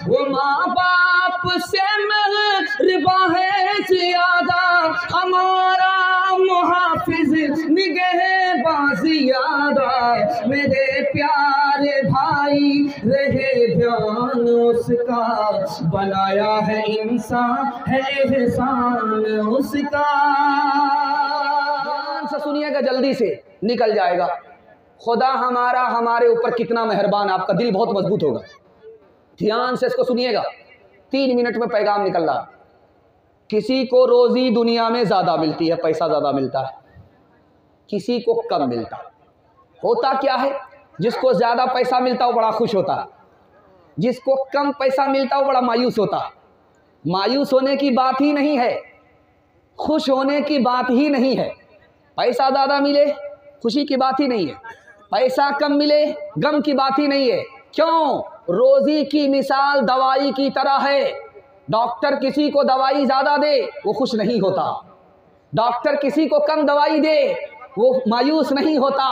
वो माँ बाप से मेहरबा है ज्यादा, हमारा मुहाफिज निगहबान ज्यादा। मेरे प्यारे भाई रहे ध्यान उसका, बनाया है इंसान है एहसान उसका। ध्यान से सुनिएगा, जल्दी से निकल जाएगा। खुदा हमारा हमारे ऊपर कितना मेहरबान, आपका दिल बहुत मजबूत होगा। ध्यान से इसको सुनिएगा, 3 मिनट में पैगाम निकल रहा। किसी को रोजी दुनिया में ज्यादा मिलती है, पैसा ज्यादा मिलता है, किसी को कम मिलता है। होता क्या है, जिसको ज्यादा पैसा मिलता है वो बड़ा खुश होता है, जिसको कम पैसा मिलता है वो बड़ा मायूस होता है। मायूस होने की बात ही नहीं है, खुश होने की बात ही नहीं है। पैसा ज्यादा मिले खुशी की बात ही नहीं है, पैसा कम मिले गम की बात ही नहीं है। क्यों? रोजी की मिसाल दवाई की तरह है। डॉक्टर किसी को दवाई ज्यादा दे वो खुश नहीं होता, डॉक्टर किसी को कम दवाई दे वो मायूस नहीं होता।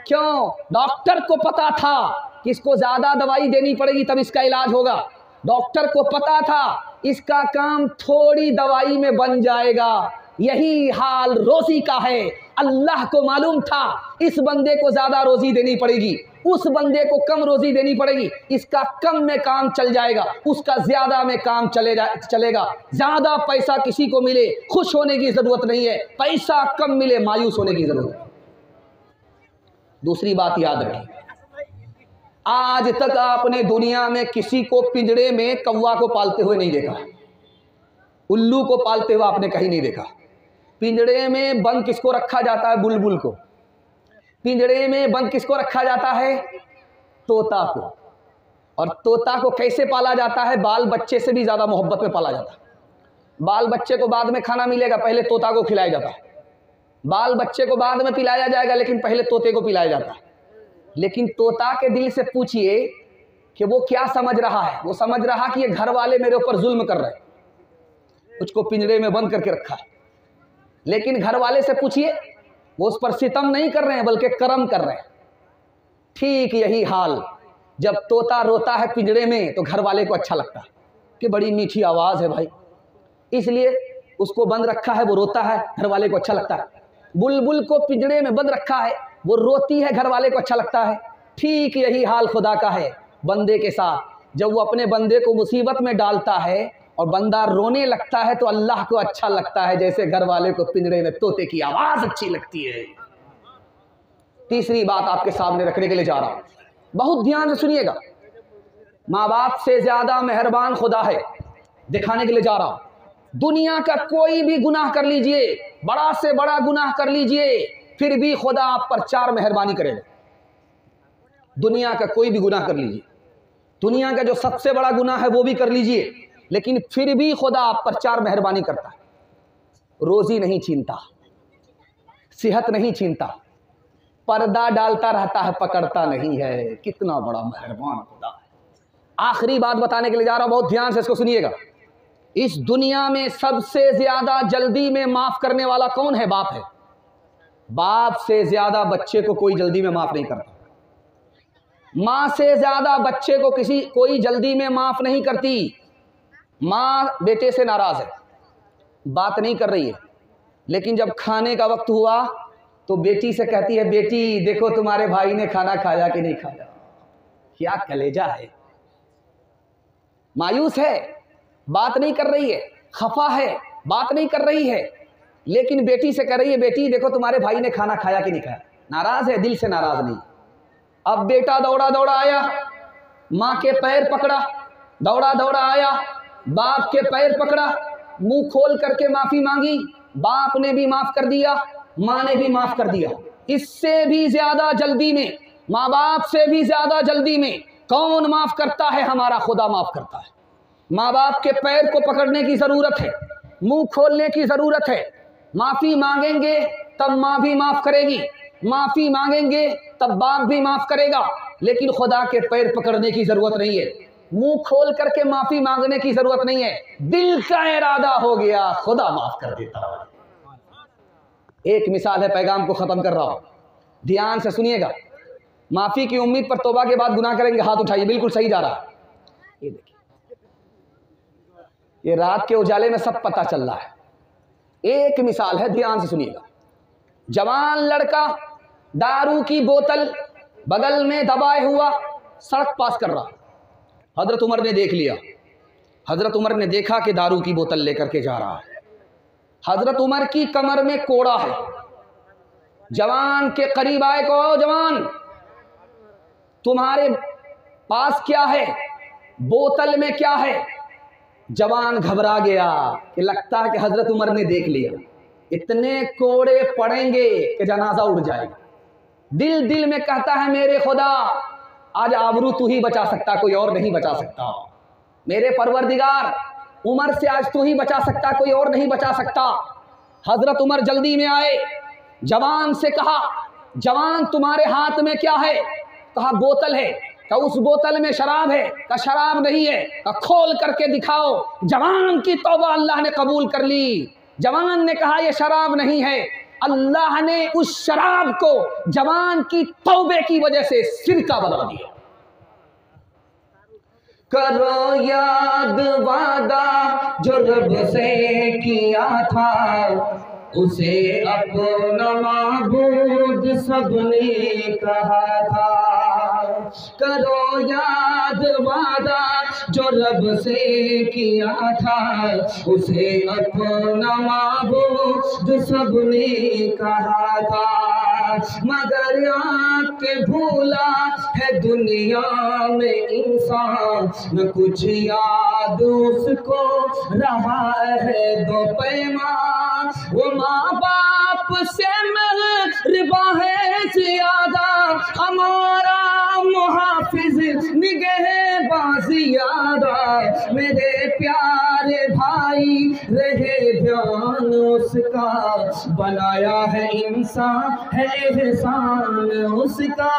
क्यों? डॉक्टर को पता था कि इसको ज्यादा दवाई देनी पड़ेगी तब इसका इलाज होगा। डॉक्टर को पता था इसका काम थोड़ी दवाई में बन जाएगा। यही हाल रोजी का है। अल्लाह को मालूम था इस बंदे को ज्यादा रोजी देनी पड़ेगी, उस बंदे को कम रोजी देनी पड़ेगी। इसका कम में काम चल जाएगा, उसका ज्यादा में काम चलेगा। ज्यादा पैसा किसी को मिले खुश होने की जरूरत नहीं है, पैसा कम मिले मायूस होने की जरूरत है। दूसरी बात याद रखिए, आज तक आपने दुनिया में किसी को पिंजड़े में कौवा को पालते हुए नहीं देखा, उल्लू को पालते हुए आपने कहीं नहीं देखा। पिंजड़े में बंद किसको रखा जाता है? बुलबुल को। पिंजड़े में बंद किसको रखा जाता है? तोता को। और तोता को कैसे पाला जाता है? बाल बच्चे से भी ज्यादा मोहब्बत में पाला जाता है। बाल बच्चे को बाद में खाना मिलेगा, पहले तोता को खिलाया जाता है। बाल बच्चे को बाद में पिलाया जाएगा, लेकिन पहले तोते को पिलाया जाता है। लेकिन तोता के दिल से पूछिए कि वो क्या समझ रहा है। वो समझ रहा कि ये घर वाले मेरे ऊपर जुल्म कर रहे हैं, उसको पिंजरे में बंद करके रखा है। लेकिन घर वाले से पूछिए, वो उस पर सितम नहीं कर रहे हैं बल्कि करम कर रहे हैं। ठीक यही हाल, जब तोता रोता है पिंजरे में तो घर वाले को अच्छा लगता है कि बड़ी मीठी आवाज़ है भाई, इसलिए उसको बंद रखा है, वो रोता है, घर वाले को अच्छा लगता है। बुलबुल को पिंजरे में बंद रखा है, वो रोती है, घर वाले को अच्छा लगता है। ठीक यही हाल खुदा का है बंदे के साथ। जब वो अपने बंदे को मुसीबत में डालता है और बंदा रोने लगता है तो अल्लाह को अच्छा लगता है, जैसे घर वाले को पिंजरे में तोते की आवाज अच्छी लगती है। तीसरी बात आपके सामने रखने के लिए जा रहा हूं, बहुत ध्यान से सुनिएगा। माँ बाप से ज्यादा मेहरबान खुदा है, दिखाने के लिए जा रहा हूं। दुनिया का कोई भी गुनाह कर लीजिए, बड़ा से बड़ा गुनाह कर लीजिए, फिर भी खुदा आप पर 4 मेहरबानी करेगा। दुनिया का कोई भी गुनाह कर लीजिए, दुनिया का जो सबसे बड़ा गुनाह है वो भी कर लीजिए, लेकिन फिर भी खुदा आप पर 4 मेहरबानी करता है। रोजी नहीं छीनता, सेहत नहीं छीनता, पर्दा डालता रहता है, पकड़ता नहीं है। कितना बड़ा मेहरबान खुदा है। आखिरी बात बताने के लिए जा रहा हूं, बहुत ध्यान से इसको सुनिएगा। इस दुनिया में सबसे ज्यादा जल्दी में माफ करने वाला कौन है? बाप है। बाप से ज्यादा बच्चे को कोई जल्दी में माफ नहीं करता। मां से ज्यादा बच्चे को कोई जल्दी में माफ नहीं करती। मां बेटे से नाराज है, बात नहीं कर रही है, लेकिन जब खाने का वक्त हुआ तो बेटी से कहती है, बेटी देखो तुम्हारे भाई ने खाना खाया कि नहीं खाया। क्या कलेजा है। मायूस है, बात नहीं कर रही है, खफा है, बात नहीं कर रही है, लेकिन बेटी से कह रही है, बेटी देखो तुम्हारे भाई ने खाना खाया कि नहीं खाया। नाराज है, दिल से नाराज नहीं। अब बेटा दौड़ा दौड़ा आया, माँ के पैर पकड़ा, दौड़ा दौड़ा आया, बाप के पैर पकड़ा, मुंह खोल करके माफी मांगी। बाप ने भी माफ कर दिया, माँ ने भी माफ कर दिया। इससे भी ज्यादा जल्दी में, माँ बाप से भी ज्यादा जल्दी में कौन माफ करता है? हमारा खुदा माफ करता है। माँ बाप के पैर को पकड़ने की जरूरत है, मुंह खोलने की जरूरत है। माफी मांगेंगे तब माँ भी माफ करेगी, माफी मांगेंगे तब बाप भी माफ करेगा, लेकिन खुदा के पैर पकड़ने की जरूरत नहीं है, मुंह खोल करके माफी मांगने की जरूरत नहीं है। दिल का इरादा हो गया, खुदा माफ कर देता है। एक मिसाल है, पैगाम को खत्म कर रहा हूं, ध्यान से सुनिएगा। माफी की उम्मीद पर तौबा के बाद गुनाह करेंगे, हाथ उठाइए, बिल्कुल सही जा रहा है। ये देखिए, ये रात के उजाले में सब पता चल रहा है। एक मिसाल है, ध्यान से सुनिएगा। जवान लड़का दारू की बोतल बगल में दबाए हुआ सड़क पास कर रहा। हजरत उमर ने देख लिया। हजरत उमर ने देखा कि दारू की बोतल लेकर के जा रहा है। हजरत उमर की कमर में कोड़ा है। जवान के करीब आए, कहो जवान तुम्हारे पास क्या है, बोतल में क्या है? जवान घबरा गया कि लगता है कि हजरत उमर ने देख लिया। इतने कोड़े पड़ेंगे कि जनाजा उड़ जाएगा। दिल दिल में कहता है मेरे खुदा आज आबरू तू ही बचा सकता, कोई और नहीं बचा सकता। मेरे परवरदिगार उमर से आज तू ही बचा सकता, कोई और नहीं बचा सकता। हजरत उमर जल्दी में आए, जवान से कहा जवान तुम्हारे हाथ में क्या है? कहा बोतल है। कहा उस बोतल में शराब है? कहा शराब नहीं है। कहा खोल करके दिखाओ। जवान की तौबा अल्लाह ने कबूल कर ली। जवान ने कहा यह शराब नहीं है। अल्लाह ने उस शराब को जवान की तौबे की वजह से सिरका बना दिया। करो याद वादा जो रब से किया था, उसे अपना माबूद सबने कहा था। करो याद वादा जो रब से किया था, उसे अपना माबूद सबने कहा था। मगर आके भूला है दुनिया में इंसान, न कुछ याद उसको रहा है दो पैमान। वो माँ बाप से मेहरबा है ज्यादा, हमारा मुहाफिज निगहबान ज्यादा। मेरे प्यारे भाई रहे ध्यान उसका, बनाया है इंसान है एहसान उसका।